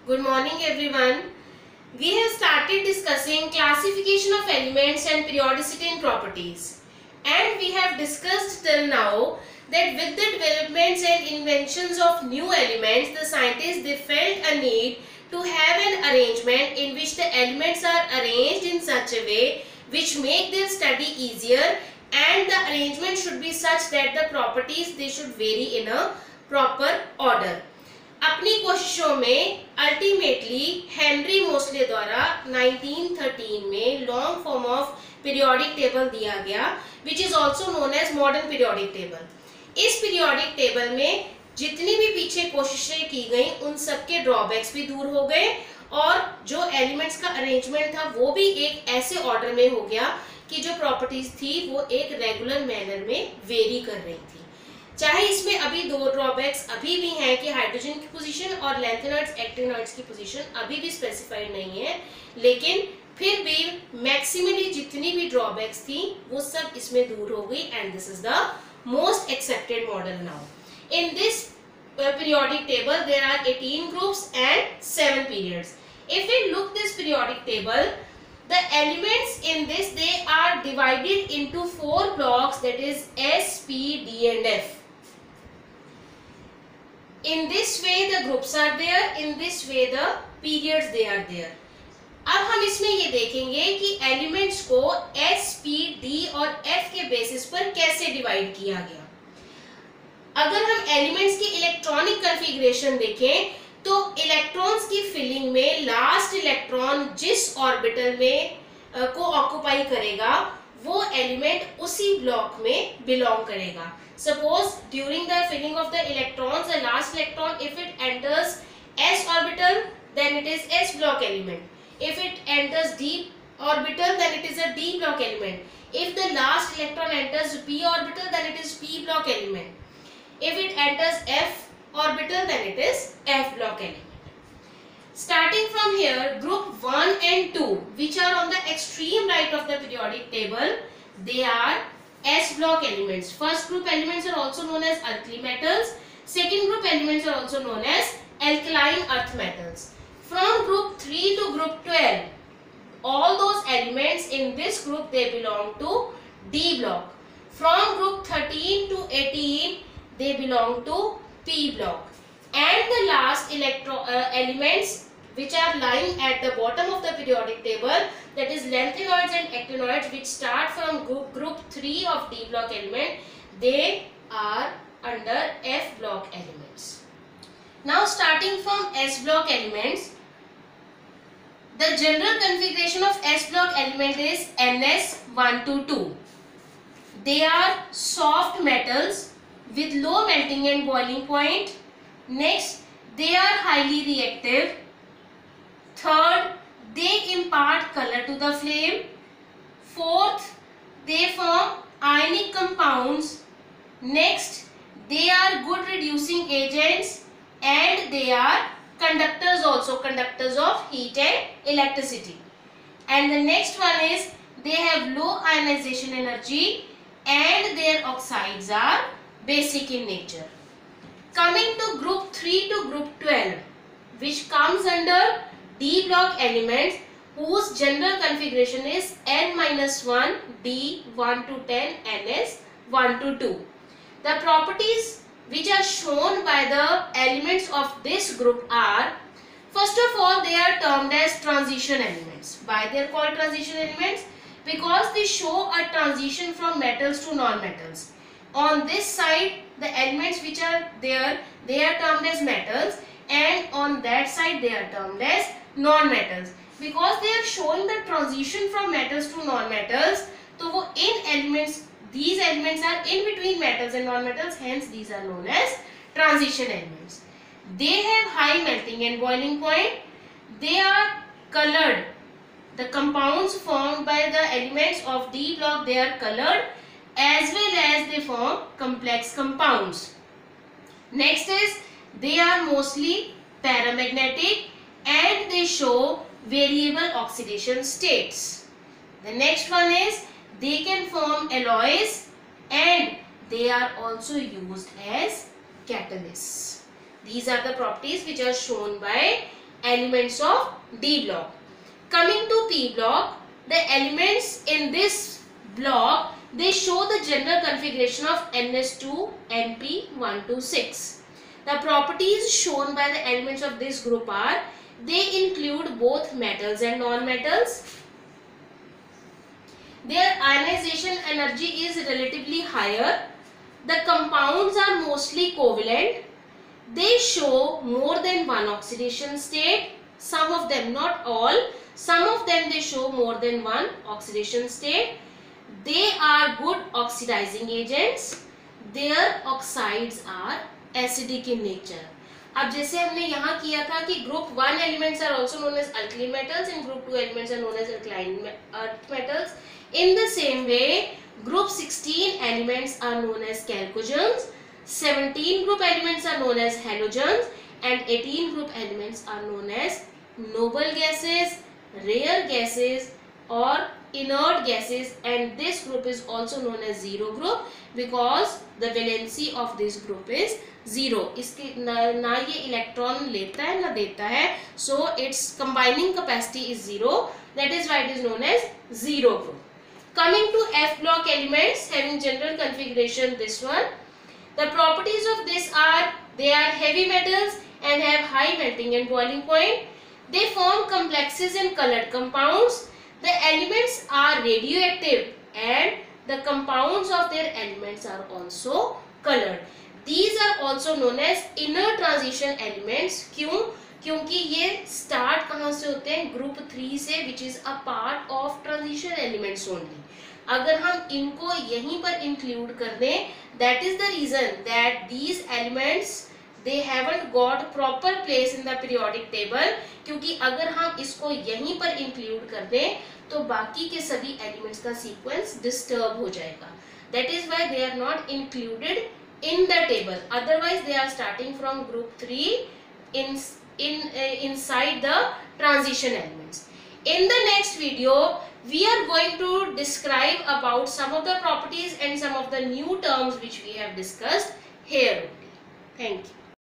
Good morning everyone. We have started discussing classification of elements and periodicity in properties. And we have discussed till now that with the developments and inventions of new elements, the scientists they felt a need to have an arrangement in which the elements are arranged in such a way which make their study easier, and the arrangement should be such that the properties they should vary in a proper order. अपनी कोशिशों में ultimately Henry Mosle द्वारा 1913 में long form of periodic table दिया गया, which is also known as modern periodic table. इस periodic table में जितनी भी पीछे कोशिशें की गई उन सबके ड्रॉबैक्स भी दूर हो गए और जो एलिमेंट्स का अरेंजमेंट था वो भी एक ऐसे ऑर्डर में हो गया कि जो प्रॉपर्टीज थी वो एक रेगुलर मैनर में वेरी कर रही थी। चाहे इसमें अभी दो ड्रॉबैक्स अभी भी हैं कि हाइड्रोजन की पोजीशन और लैंथेनॉइड्स एक्टिनॉइड्स की पोजीशन अभी भी स्पेसिफाइड नहीं है, लेकिन फिर भी मैक्सिमली जितनी भी ड्रॉबैक्स थी वो सब इसमें दूर हो गई and this is the most accepted model now. In this periodic table there are 18 groups and 7 periods. If we look this periodic table, the elements in this they are divided into 4 blocks, that is S, P, D and F. In this way the groups are there, in this way the periods they are there. अब हम इसमें ये देखेंगे कि elements को S, P, D और F के basis पर कैसे डिवाइड किया गया। अगर हम एलिमेंट्स की इलेक्ट्रॉनिक कॉन्फ़िगरेशन देखें तो इलेक्ट्रॉन्स की फिलिंग में लास्ट इलेक्ट्रॉन जिस ऑर्बिटल में को ऑक्युपाई करेगा वो एलिमेंट उसी ब्लॉक में बिलोंग करेगा। Suppose during the filling of the electrons, the last electron, if it enters s orbital, then it is s block element. If it enters d orbital, then it is a d block element. If the last electron enters p orbital, then it is p block element. If it enters f orbital, then it is f block element. Starting from here, group 1 and 2, which are on the extreme right of the periodic table, they are S block elements. First group elements are also known as alkali metals. Second group elements are also known as alkaline earth metals. From group 3 to group 12, all those elements in this group they belong to D block. From group 13 to 18, they belong to P block. And the last elements which are lying at the bottom of the periodic table, that is lanthanoids and actinoids, which start from group 3 of D block element, they are under F block elements. Now starting from S block elements, the general configuration of S block element is Ns122. They are soft metals with low melting and boiling point. Next, they are highly reactive. Third, they impart color to the flame. Fourth, they form ionic compounds. Next, they are good reducing agents and they are conductors also, conductors of heat and electricity. And the next one is they have low ionization energy and their oxides are basic in nature. Coming to group 3 to group 12, which comes under D block elements, whose general configuration is N-1, D 1 to 10, Ns 1 to 2. The properties which are shown by the elements of this group are, first of all, they are termed as transition elements. Why they are called transition elements? Because they show a transition from metals to non-metals. On this side, the elements which are there, they are termed as metals, and on that side they are termed as non-metals. Because they are showing the transition from metals to non-metals, तो वो इन elements, these elements are in between metals and non-metals, hence these are known as transition elements. They have high melting and boiling point. They are colored. The compounds formed by the elements of D block, they are colored, as well as they form complex compounds. Next is they are mostly paramagnetic and they show variable oxidation states. The next one is they can form alloys and they are also used as catalysts. These are the properties which are shown by elements of D block. Coming to P block, the elements in this block, they show the general configuration of NS2 NP126. The properties shown by the elements of this group are, they include both metals and non-metals. Their ionization energy is relatively higher. The compounds are mostly covalent. They show more than one oxidation state. Some of them, not all, some of them they show more than one oxidation state. They are good oxidizing agents. Their oxides are acidic in nature. अब जैसे हमने यहाँ किया था कि group 1 elements are also known as alkali metals and group 2 elements are known as alkaline earth metals. In the same way, group 16 elements are known as chalcogens, 17 group elements are known as halogens, and 18 group elements are known as noble gases, rare gases, or inert gases, and this group is also known as zero group because the valency of this group is zero. इसके ना ये electron लेता है ना देता है, so its combining capacity is zero. That is why it is known as zero group. Coming to F block elements having general configuration, this one. The properties of this are, they are heavy metals and have high melting and boiling point. They form complexes and colored compounds. The elements are radioactive and the compounds of their elements are also colored. These are also known as inner transition elements. क्यों? क्योंकि ये start कहाँ से होते हैं? Group 3 से, which is a part of transition elements only. अगर हम इनको यहीं पर include कर दें, that is the reason that these elements they haven't got proper place in the periodic table. क्योंकि अगर हम इसको यहीं पर include कर दें तो बाकी के सभी elements का sequence disturb हो जाएगा. That is why they are not included in the table. Otherwise they are starting from group 3 inside the transition elements. In the next video, we are going to describe about some of the properties and some of the new terms which we have discussed here only. Thank you.